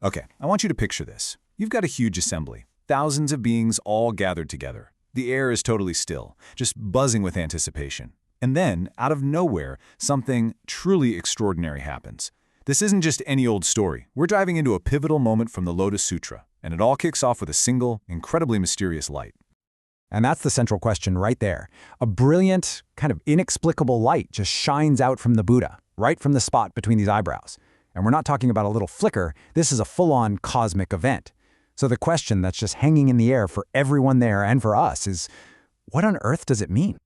Okay, I want you to picture this. You've got a huge assembly, thousands of beings all gathered together. The air is totally still, just buzzing with anticipation. And then, out of nowhere, something truly extraordinary happens. This isn't just any old story. We're diving into a pivotal moment from the Lotus Sutra, and it all kicks off with a single, incredibly mysterious light. And that's the central question right there. A brilliant, kind of inexplicable light just shines out from the Buddha, right from the spot between these eyebrows. And we're not talking about a little flicker, this is a full-on cosmic event. So the question that's just hanging in the air for everyone there and for us is, what on earth does it mean?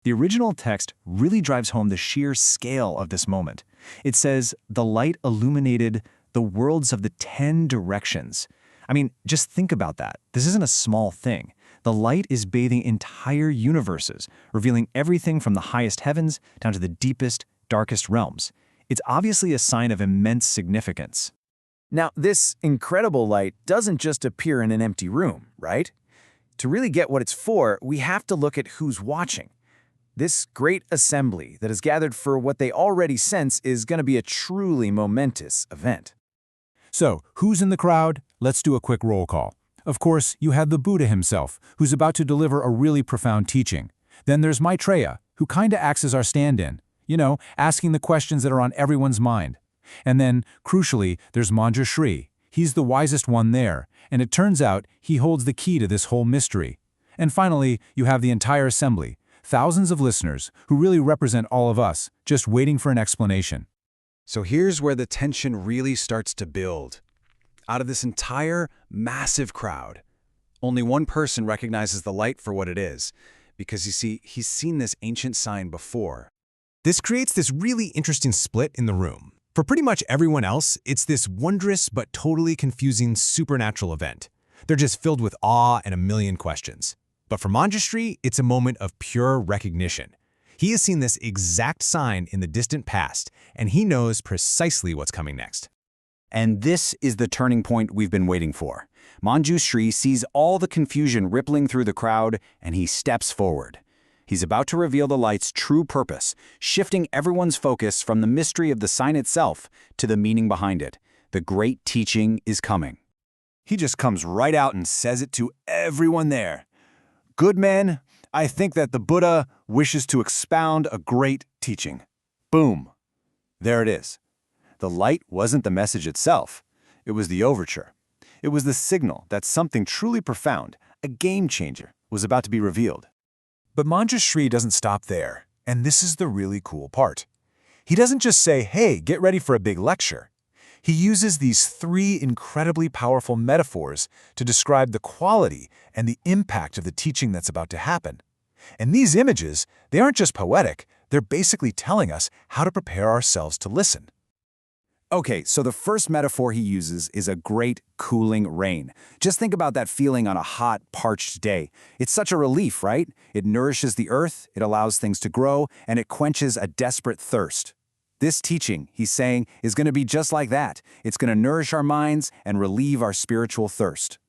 The original text really drives home the sheer scale of this moment. It says, the light illuminated the worlds of the 10 directions. I mean, just think about that. This isn't a small thing. The light is bathing entire universes, revealing everything from the highest heavens down to the deepest, darkest realms. It's obviously a sign of immense significance. Now, this incredible light doesn't just appear in an empty room, right? To really get what it's for, we have to look at who's watching. This great assembly that is gathered for what they already sense is going to be a truly momentous event. So, who's in the crowd? Let's do a quick roll call. Of course, you have the Buddha himself, who's about to deliver a really profound teaching. Then there's Maitreya, who kinda acts as our stand-in, asking the questions that are on everyone's mind. And then, crucially, there's Manjushri. He's the wisest one there, and it turns out he holds the key to this whole mystery. And finally, you have the entire assembly, thousands of listeners who really represent all of us, just waiting for an explanation. So here's where the tension really starts to build. Out of this entire massive crowd, only one person recognizes the light for what it is, because you see, he's seen this ancient sign before. This creates this really interesting split in the room. For pretty much everyone else, it's this wondrous but totally confusing supernatural event. They're just filled with awe and a million questions. But for Manjushri, it's a moment of pure recognition. He has seen this exact sign in the distant past, and he knows precisely what's coming next. And this is the turning point we've been waiting for. Manjushri sees all the confusion rippling through the crowd, and he steps forward. He's about to reveal the light's true purpose, shifting everyone's focus from the mystery of the sign itself to the meaning behind it. The great teaching is coming. He just comes right out and says it to everyone there. Good men, I think that the Buddha wishes to expound a great teaching. Boom. There it is. The light wasn't the message itself. It was the overture. It was the signal that something truly profound, a game changer, was about to be revealed. But Manjushri doesn't stop there, and this is the really cool part. He doesn't just say, hey, get ready for a big lecture. He uses these three incredibly powerful metaphors to describe the quality and the impact of the teaching that's about to happen. And these images, they aren't just poetic, they're basically telling us how to prepare ourselves to listen. Okay, so the first metaphor he uses is a great cooling rain. Just think about that feeling on a hot, parched day. It's such a relief, right? It nourishes the earth, it allows things to grow, and it quenches a desperate thirst. This teaching, he's saying, is going to be just like that. It's going to nourish our minds and relieve our spiritual thirst.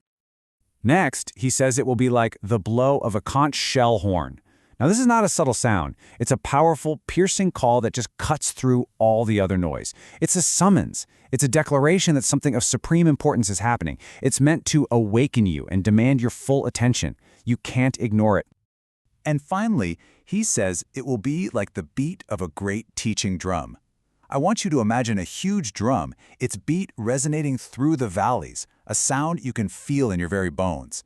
Next, he says it will be like the blow of a conch shell horn. Now, this is not a subtle sound. It's a powerful, piercing call that just cuts through all the other noise. It's a summons. It's a declaration that something of supreme importance is happening. It's meant to awaken you and demand your full attention. You can't ignore it. And finally, he says it will be like the beat of a great teaching drum. I want you to imagine a huge drum, its beat resonating through the valleys, a sound you can feel in your very bones.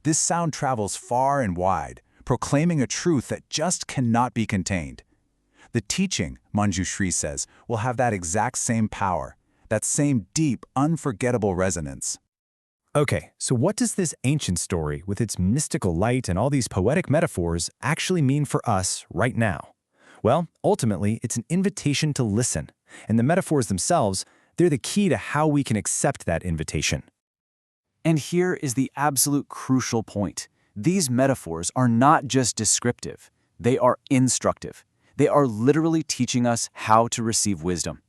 This sound travels far and wide, proclaiming a truth that just cannot be contained. The teaching, Manjushri says, will have that exact same power, that same deep, unforgettable resonance. Okay, so what does this ancient story, with its mystical light and all these poetic metaphors, actually mean for us right now? Well, ultimately, it's an invitation to listen, and the metaphors themselves, they're the key to how we can accept that invitation. And here is the absolute crucial point. These metaphors are not just descriptive, they are instructive. They are literally teaching us how to receive wisdom.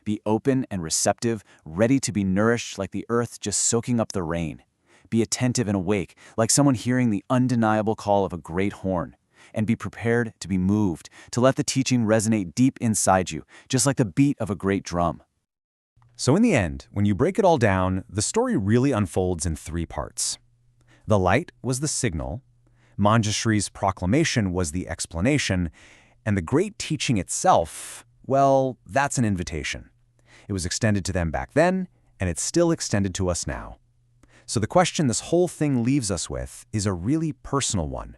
Be open and receptive, ready to be nourished like the earth just soaking up the rain. Be attentive and awake, like someone hearing the undeniable call of a great horn. And be prepared to be moved, to let the teaching resonate deep inside you, just like the beat of a great drum. So in the end, when you break it all down, the story really unfolds in 3 parts. The light was the signal, Manjushri's proclamation was the explanation, and the great teaching itself, well, that's an invitation. It was extended to them back then, and it's still extended to us now. So the question this whole thing leaves us with is a really personal one.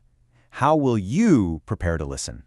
How will you prepare to listen?